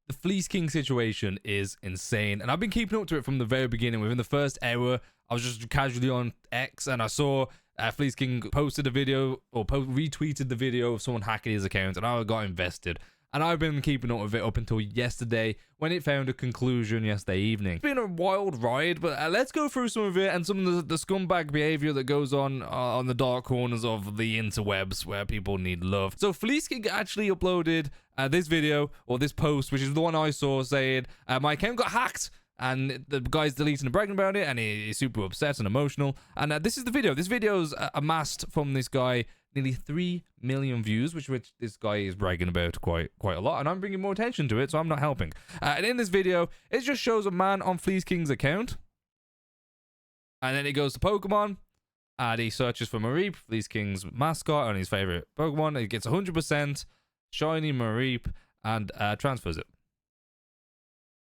the FleeceKing situation is insane, and I've been keeping up to it from the very beginning. Within the first hour, I was just casually on X, and I saw FleeceKing posted a video, or retweeted the video of someone hacking his account, and I got invested. And I've been keeping up with it up until yesterday, when it found a conclusion yesterday evening. It's been a wild ride, but let's go through some of it and some of the scumbag behavior that goes on the dark corners of the interwebs where people need love. So FleeceKing actually uploaded this video, or this post, which is the one I saw, saying, my account got hacked. And the guy's deleting and bragging about it, and he's super upset and emotional. And this is the video. This video's amassed from this guy nearly 3 million views, which this guy is bragging about quite a lot. And I'm bringing more attention to it, so I'm not helping. And in this video, it just shows a man on FleeceKing's account. And then he goes to Pokemon, and he searches for Mareep, FleeceKing's mascot, and his favorite Pokemon. He gets 100% shiny Mareep and transfers it.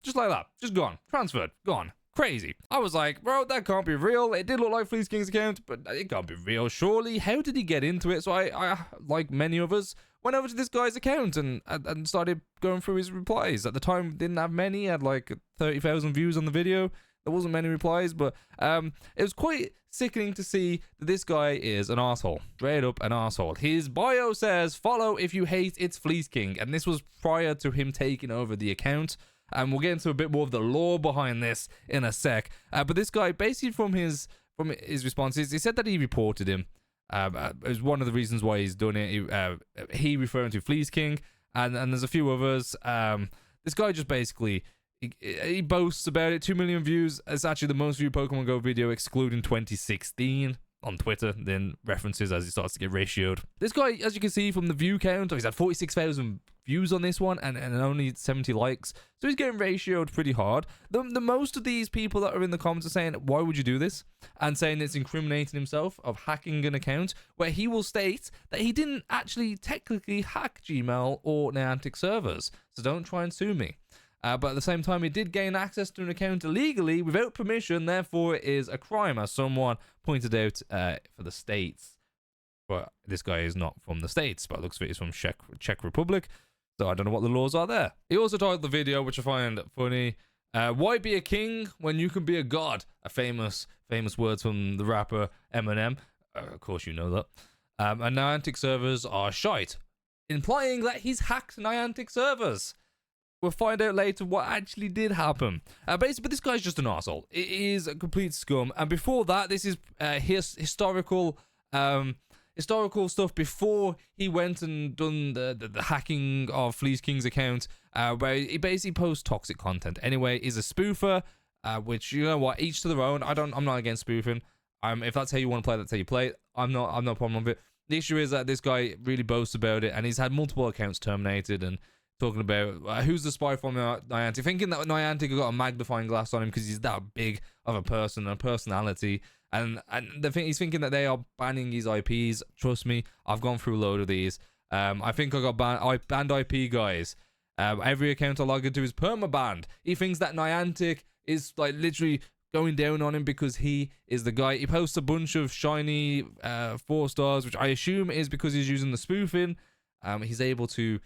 Just like that. Just gone. Transferred. Gone. Crazy. I was like, bro, that can't be real. It did look like FleeceKing's account, but it can't be real, surely. How did he get into it? So I like many of us, went over to this guy's account and started going through his replies. At the time, didn't have many. Had like 30,000 views on the video. There wasn't many replies, but it was quite sickening to see that this guy is an asshole. Straight up an asshole. His bio says, follow if you hate, it's FleeceKing. And this was prior to him taking over the account. And we'll get into a bit more of the lore behind this in a sec. But this guy, basically from his responses, he said that he reported him. It was one of the reasons why he's done it. He referring to FleeceKing, and there's a few others. This guy just basically, he boasts about it. 2 million views. It's actually the most viewed Pokemon Go video, excluding 2016. On Twitter, then references as he starts to get ratioed. This guy, as you can see from the view count, he's had 46,000 views on this one and only 70 likes. So he's getting ratioed pretty hard. The most of these people that are in the comments are saying, why would you do this? And saying it's incriminating himself of hacking an account, where he will state that he didn't actually technically hack Gmail or Niantic servers. So don't try and sue me. But at the same time, he did gain access to an account illegally without permission, therefore it is a crime, as someone pointed out for the States. But this guy is not from the States, but it looks like he's from Czech Republic, so I don't know what the laws are there. He also titled the video, which I find funny, why be a king when you can be a god? A famous words from the rapper Eminem. Of course you know that. And Niantic servers are shite, implying that he's hacked Niantic servers. We'll find out later what actually did happen. Basically, but this guy's just an arsehole. It is a complete scum. And before that, this is historical stuff before he went and done the hacking of FleeceKing's account, where he basically posts toxic content. Anyway, he's a spoofer, which, you know what, each to their own. I'm not against spoofing. If that's how you want to play, that's how you play it. I'm no problem with it. The issue is that this guy really boasts about it, and he's had multiple accounts terminated, and talking about who's the spy from Niantic, thinking that Niantic got a magnifying glass on him because he's that big of a person and a personality, and he's thinking that they are banning his IPs. Trust me, I've gone through a load of these. I think I got banned IP, guys. Every account I log into is perma-banned. He thinks that Niantic is like literally going down on him because he is the guy. He posts a bunch of shiny 4 stars, which I assume is because he's using the spoofing. He's able to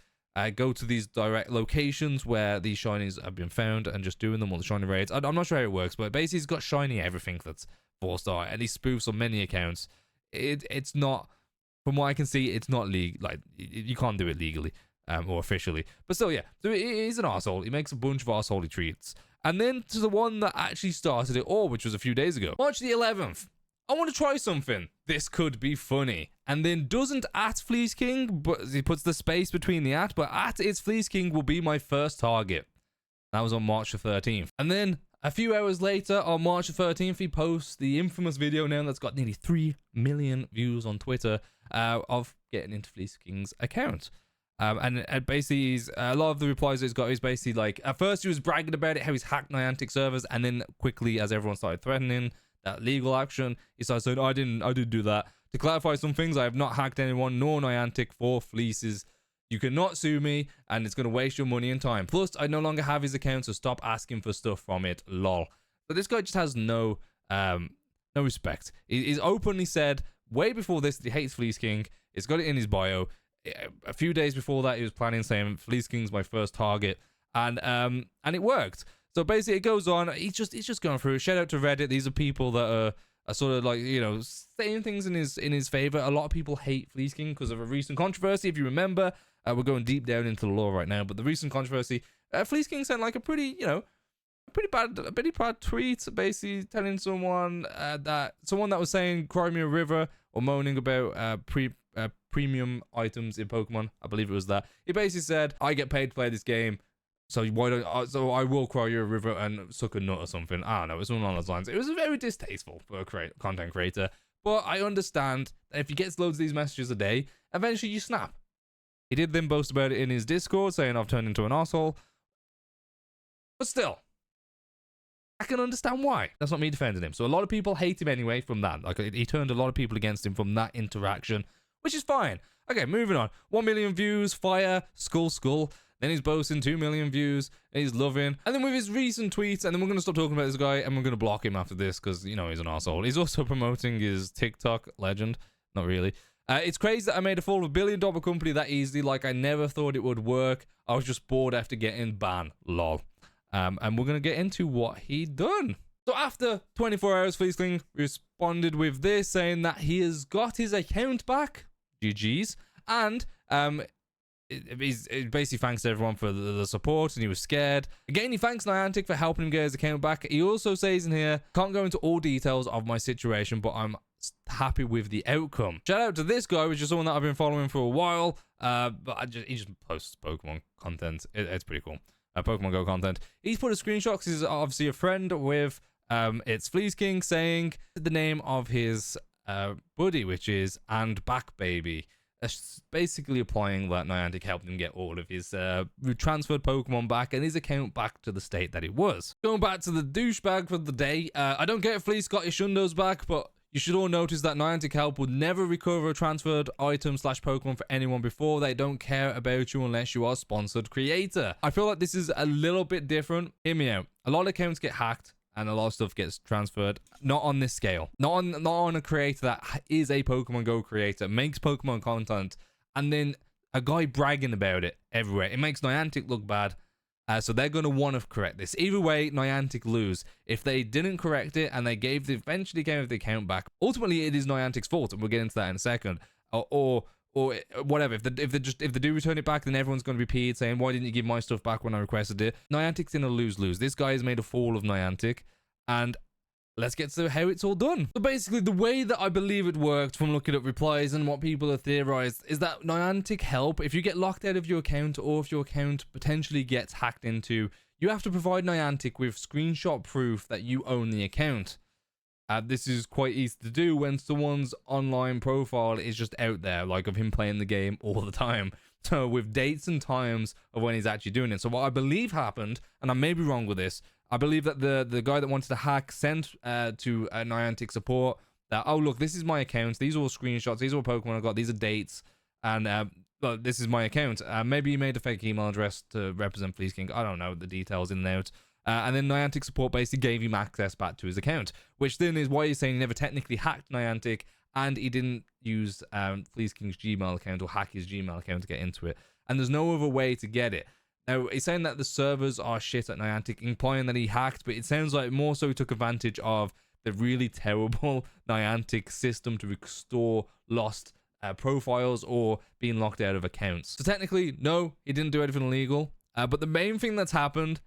go to these direct locations where these shinies have been found and just doing them on the shiny raids. I'm not sure how it works, but basically he's got shiny everything that's 4-star, and he spoofs on many accounts. It's not, from what I can see, it's not legal. Like, you can't do it legally or officially. But still, yeah. So he's an arsehole. He makes a bunch of arsehole tweets. And then to the one that actually started it all, which was a few days ago. March the 11th. I want to try something. This could be funny. And then doesn't at FleeceKing, but he puts the space between the at, but at it's FleeceKing will be my first target. That was on March the 13th. And then a few hours later, on March the 13th, he posts the infamous video now that's got nearly 3 million views on Twitter of getting into FleeceKing's account. And basically, a lot of the replies he's got is basically like, at first he was bragging about it, how he's hacked Niantic servers, and then quickly, as everyone started threatening that legal action, he started saying, I didn't do that. To clarify some things, I have not hacked anyone, nor Niantic, for fleeces. You cannot sue me, and it's going to waste your money and time. Plus, I no longer have his account, so stop asking for stuff from it, lol. But this guy just has no respect. He's openly said, way before this, that he hates FleeceKing. He's got it in his bio. A few days before that, he was planning saying, FleeceKing's my first target. and it worked. So basically, it goes on. He's just going through. Shout out to Reddit. These are people that are sort of like, you know, saying things in his favor. A lot of people hate FleeceKing because of a recent controversy. If you remember, we're going deep down into the lore right now, but the recent controversy, FleeceKing sent like a pretty bad tweet, basically telling someone that was saying "Cry Me a River" or moaning about premium items in Pokemon. I believe it was that. He basically said, "I get paid to play this game. So why don't so I will cry you a river and suck a nut or something." I don't know. It's one along those lines. It was very distasteful for a content creator. But I understand that if he gets loads of these messages a day, eventually you snap. He did then boast about it in his Discord, saying I've turned into an asshole. But still, I can understand why. That's not me defending him. So a lot of people hate him anyway from that. Like, he turned a lot of people against him from that interaction, which is fine. Okay, moving on. 1 million views, fire, skull. Then he's boasting 2 million views, and he's loving. And then with his recent tweets, and then we're going to stop talking about this guy, and we're going to block him after this, because, you know, he's an arsehole. He's also promoting his TikTok legend. Not really. It's crazy that I made a fall of $1 billion company that easily. Like, I never thought it would work. I was just bored after getting banned. Lol. And we're going to get into what he done. So after 24 hours, FleeceKing responded with this, saying that he has got his account back. GG's. And, it basically thanks everyone for the support, and he was scared. Again, he thanks Niantic for helping him get his account back. He also says in here, "Can't go into all details of my situation, but I'm happy with the outcome." Shout out to this guy, which is someone that I've been following for a while. But he just posts Pokemon content. It's pretty cool. Pokemon Go content. He's put a screenshot because he's obviously a friend with it's FleeceKing, saying the name of his buddy, which is And Back Baby. Basically implying that Niantic helped him get all of his transferred Pokemon back and his account back to the state that it was. Going back to the douchebag for the day, I don't get if Fleece got his Shundos back, but you should all notice that Niantic help would never recover a transferred item / Pokemon for anyone before. They don't care about you unless you are a sponsored creator. I feel like this is a little bit different. Hear me out. A lot of accounts get hacked and a lot of stuff gets transferred. Not on this scale. Not on a creator that is a Pokemon Go creator, makes Pokemon content, and then a guy bragging about it everywhere. It makes Niantic look bad. So they're going to want to correct this. Either way, Niantic lose. If they didn't correct it and they eventually gave the account back, ultimately it is Niantic's fault, and we'll get into that in a second. Or whatever. If they do return it back, then everyone's going to be peed saying, "Why didn't you give my stuff back when I requested it?" Niantic's in a lose-lose. This guy has made a fool of Niantic, and let's get to how it's all done. So basically, the way that I believe it worked from looking at replies and what people have theorized is that Niantic help, if you get locked out of your account or if your account potentially gets hacked into, you have to provide Niantic with screenshot proof that you own the account. This is quite easy to do when someone's online profile is just out there, like of him playing the game all the time. So with dates and times of when he's actually doing it. So what I believe happened, and I may be wrong with this, I believe that the guy that wanted to hack sent to Niantic support that, "Oh, look, this is my account. These are all screenshots. These are all Pokemon I got. These are dates. And look, this is my account." Maybe he made a fake email address to represent FleeceKing. I don't know the details in and out. And then Niantic support basically gave him access back to his account, which then is why he's saying he never technically hacked Niantic, and he didn't use FleeceKing's Gmail account or hack his Gmail account to get into it. And there's no other way to get it. Now, he's saying that the servers are shit at Niantic, implying that he hacked, but it sounds like more so he took advantage of the really terrible Niantic system to restore lost profiles or being locked out of accounts. So technically, no, he didn't do anything illegal. But the main thing that's happened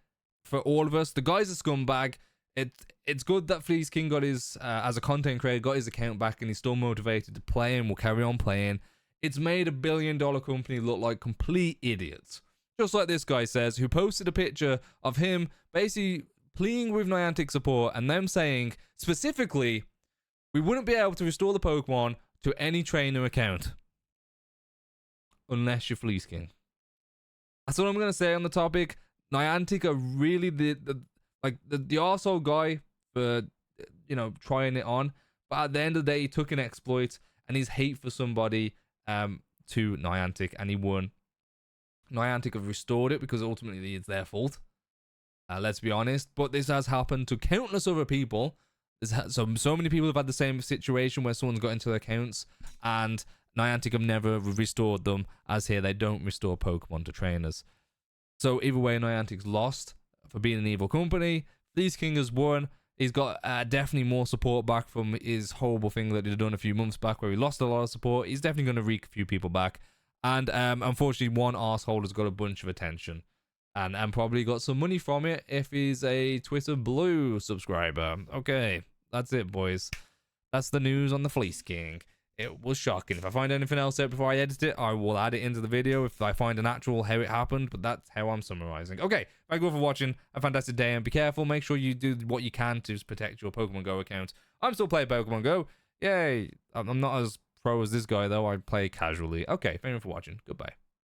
for all of us, the guy's a scumbag. It's good that FleeceKing got his, as a content creator, got his account back, and he's still motivated to play and will carry on playing. It's made $1 billion company look like complete idiots. Just like this guy says, who posted a picture of him basically pleading with Niantic support and them saying, specifically, "We wouldn't be able to restore the Pokemon to any trainer account unless you're FleeceKing." That's what I'm going to say on the topic. Niantic are really the arsehole guy for, you know, trying it on. But at the end of the day, he took an exploit and his hate for somebody to Niantic, and he won. Niantic have restored it because ultimately it's their fault. Let's be honest. But this has happened to countless other people. So many people have had the same situation where someone's got into their accounts and Niantic have never restored them. As here, they don't restore Pokemon to trainers. So either way, Niantic's lost for being an evil company. FleeceKing has won. He's got definitely more support back from his horrible thing that he'd done a few months back where he lost a lot of support. He's definitely going to reek a few people back. And unfortunately, one arsehole has got a bunch of attention. And probably got some money from it if he's a Twitter Blue subscriber. Okay, that's it, boys. That's the news on the FleeceKing. It was shocking. If I find anything else out before I edit it, I will add it into the video if I find an actual how it happened, but that's how I'm summarizing. Okay, thank you all for watching. Have a fantastic day, and be careful. Make sure you do what you can to protect your Pokemon Go account. I'm still playing Pokemon Go. Yay. I'm not as pro as this guy, though. I play casually. Okay, thank you for watching. Goodbye.